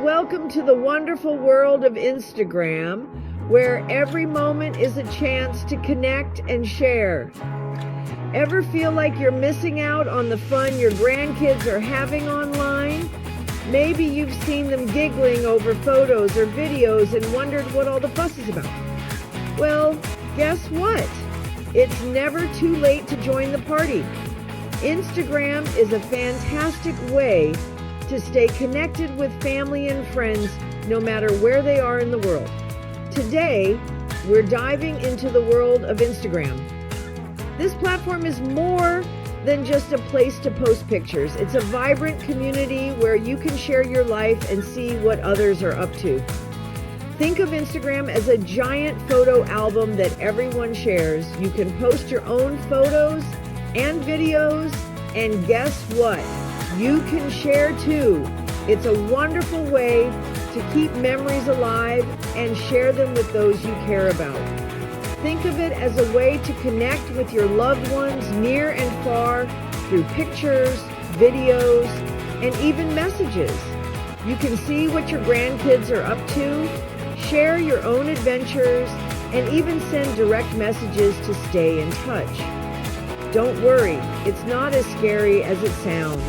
Welcome to the wonderful world of Instagram, where every moment is a chance to connect and share. Ever feel like you're missing out on the fun your grandkids are having online? Maybe you've seen them giggling over photos or videos and wondered what all the fuss is about. Well, guess what? It's never too late to join the party. Instagram is a fantastic way to stay connected with family and friends no matter where they are in the world. Today, we're diving into the world of Instagram. This platform is more than just a place to post pictures. It's a vibrant community where you can share your life and see what others are up to. Think of Instagram as a giant photo album that everyone shares. You can post your own photos and videos, and guess what? You can share too. It's a wonderful way to keep memories alive and share them with those you care about. Think of it as a way to connect with your loved ones near and far through pictures, videos, and even messages. You can see what your grandkids are up to, share your own adventures, and even send direct messages to stay in touch. Don't worry, it's not as scary as it sounds.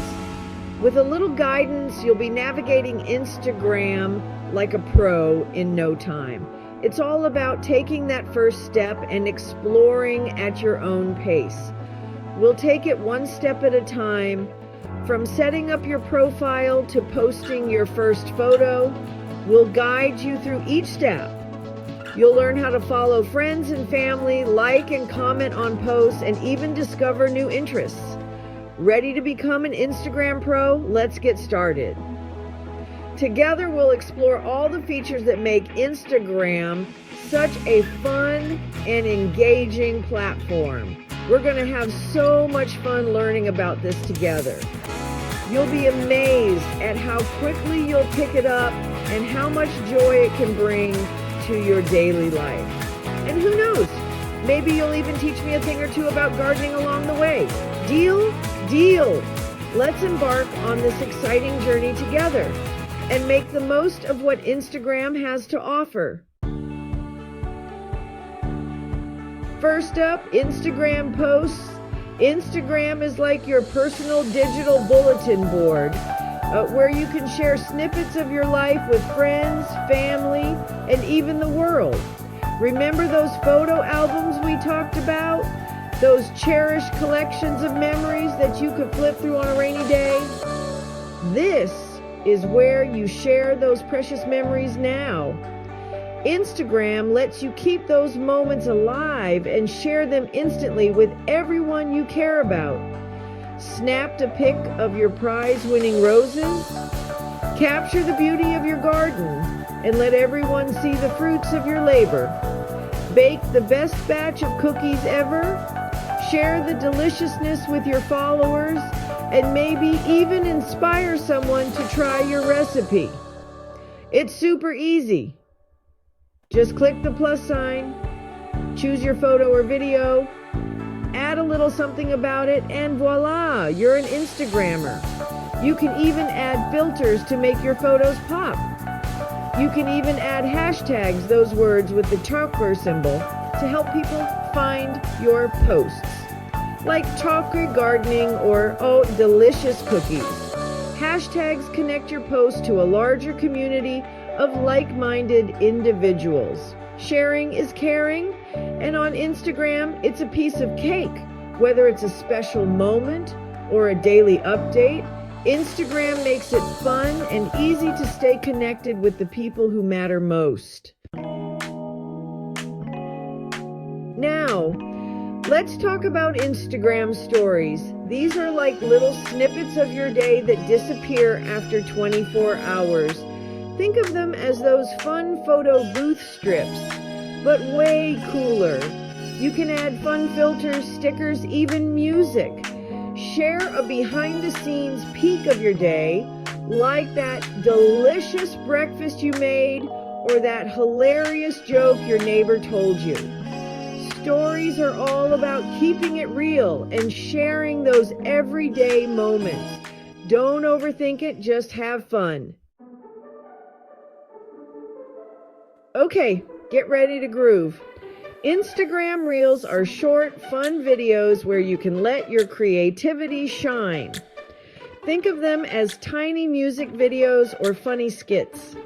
With a little guidance, you'll be navigating Instagram like a pro in no time. It's all about taking that first step and exploring at your own pace. We'll take it one step at a time, from setting up your profile to posting your first photo. We'll guide you through each step. You'll learn how to follow friends and family, like and comment on posts, and even discover new interests. Ready to become an Instagram pro? Let's get started. Together, we'll explore all the features that make Instagram such a fun and engaging platform. We're going to have so much fun learning about this together. You'll be amazed at how quickly you'll pick it up and how much joy it can bring to your daily life. And who knows, maybe you'll even teach me a thing or two about gardening along the way. Deal? Deal! Let's embark on this exciting journey together and make the most of what Instagram has to offer. First up, Instagram posts. Instagram is like your personal digital bulletin board, where you can share snippets of your life with friends, family, and even the world. Remember those photo albums we talked about? Those cherished collections of memories that you could flip through on a rainy day? This is where you share those precious memories now. Instagram lets you keep those moments alive and share them instantly with everyone you care about. Snapped a pic of your prize-winning roses? Capture the beauty of your garden and let everyone see the fruits of your labor. Bake the best batch of cookies ever? Share the deliciousness with your followers and maybe even inspire someone to try your recipe. It's super easy. Just click the plus sign, choose your photo or video, add a little something about it, and voila, you're an Instagrammer. You can even add filters to make your photos pop. You can even add hashtags, those words with the talker symbol, to help people find your posts. Like talker gardening or, delicious cookies. Hashtags connect your post to a larger community of like-minded individuals. Sharing is caring, and on Instagram, it's a piece of cake. Whether it's a special moment or a daily update, Instagram makes it fun and easy to stay connected with the people who matter most. Now, let's talk about Instagram stories. These are like little snippets of your day that disappear after 24 hours. Think of them as those fun photo booth strips, but way cooler. You can add fun filters, stickers, even music. Share a behind-the-scenes peek of your day, like that delicious breakfast you made or that hilarious joke your neighbor told you. Stories are all about keeping it real and sharing those everyday moments. Don't overthink it, just have fun. Okay, get ready to groove. Instagram Reels are short, fun videos where you can let your creativity shine. Think of them as tiny music videos or funny skits.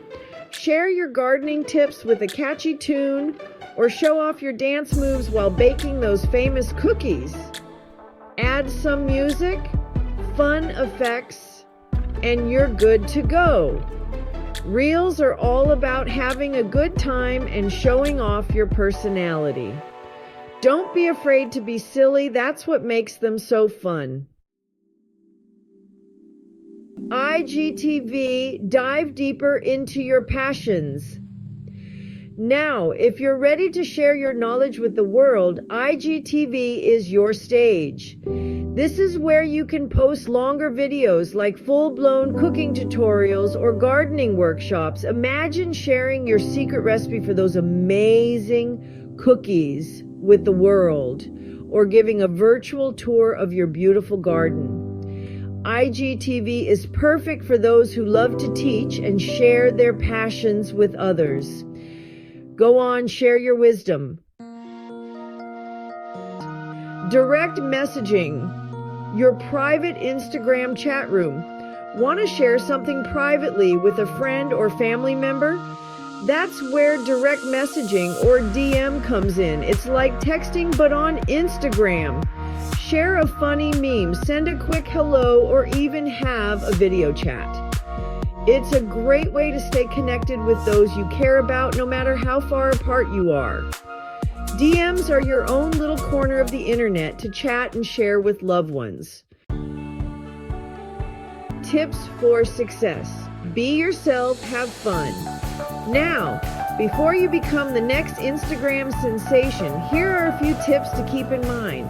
Share your gardening tips with a catchy tune or show off your dance moves while baking those famous cookies. Add some music, fun effects, and you're good to go. Reels are all about having a good time and showing off your personality. Don't be afraid to be silly, that's what makes them so fun. IGTV, dive deeper into your passions. Now, if you're ready to share your knowledge with the world, IGTV is your stage. This is where you can post longer videos like full-blown cooking tutorials or gardening workshops. Imagine sharing your secret recipe for those amazing cookies with the world, or giving a virtual tour of your beautiful garden. IGTV is perfect for those who love to teach and share their passions with others. Go on, share your wisdom. Direct messaging, your private Instagram chat room. Want to share something privately with a friend or family member? That's where direct messaging or DM comes in. It's like texting but on Instagram. Share a funny meme, send a quick hello, or even have a video chat. It's a great way to stay connected with those you care about, no matter how far apart you are. DMs are your own little corner of the internet to chat and share with loved ones. Tips for success. Be yourself, have fun. Now, before you become the next Instagram sensation, here are a few tips to keep in mind.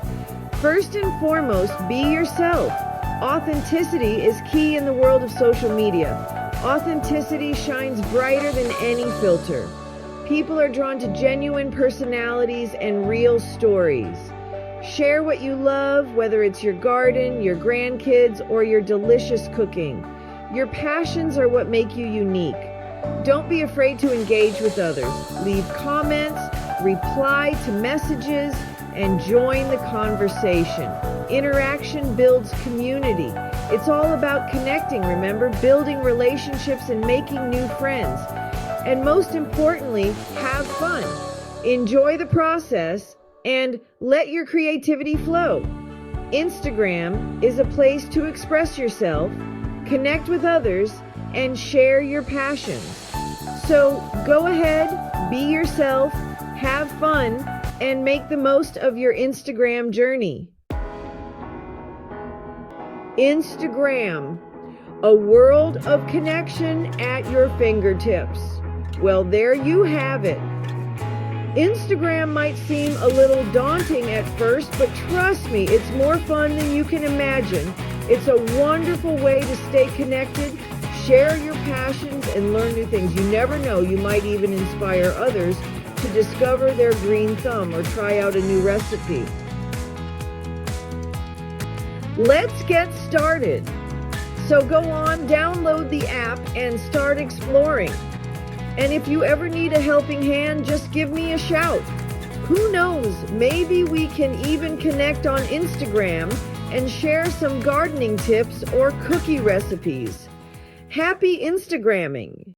First and foremost, be yourself. Authenticity is key in the world of social media. Authenticity shines brighter than any filter. People are drawn to genuine personalities and real stories. Share what you love, whether it's your garden, your grandkids, or your delicious cooking. Your passions are what make you unique. Don't be afraid to engage with others. Leave comments, reply to messages, and join the conversation. Interaction builds community. It's all about connecting, remember, building relationships and making new friends. And most importantly, have fun. Enjoy the process and let your creativity flow. Instagram is a place to express yourself, connect with others, and share your passions. So go ahead, be yourself, have fun, and make the most of your Instagram journey. Instagram, a world of connection at your fingertips. Well, there you have it. Instagram might seem a little daunting at first, but trust me, it's more fun than you can imagine. It's a wonderful way to stay connected, share your passions, and learn new things. You never know, you might even inspire others to discover their green thumb or try out a new recipe. Let's get started. So go on, download the app and start exploring. And if you ever need a helping hand, just give me a shout. Who knows, maybe we can even connect on Instagram and share some gardening tips or cookie recipes. Happy Instagramming!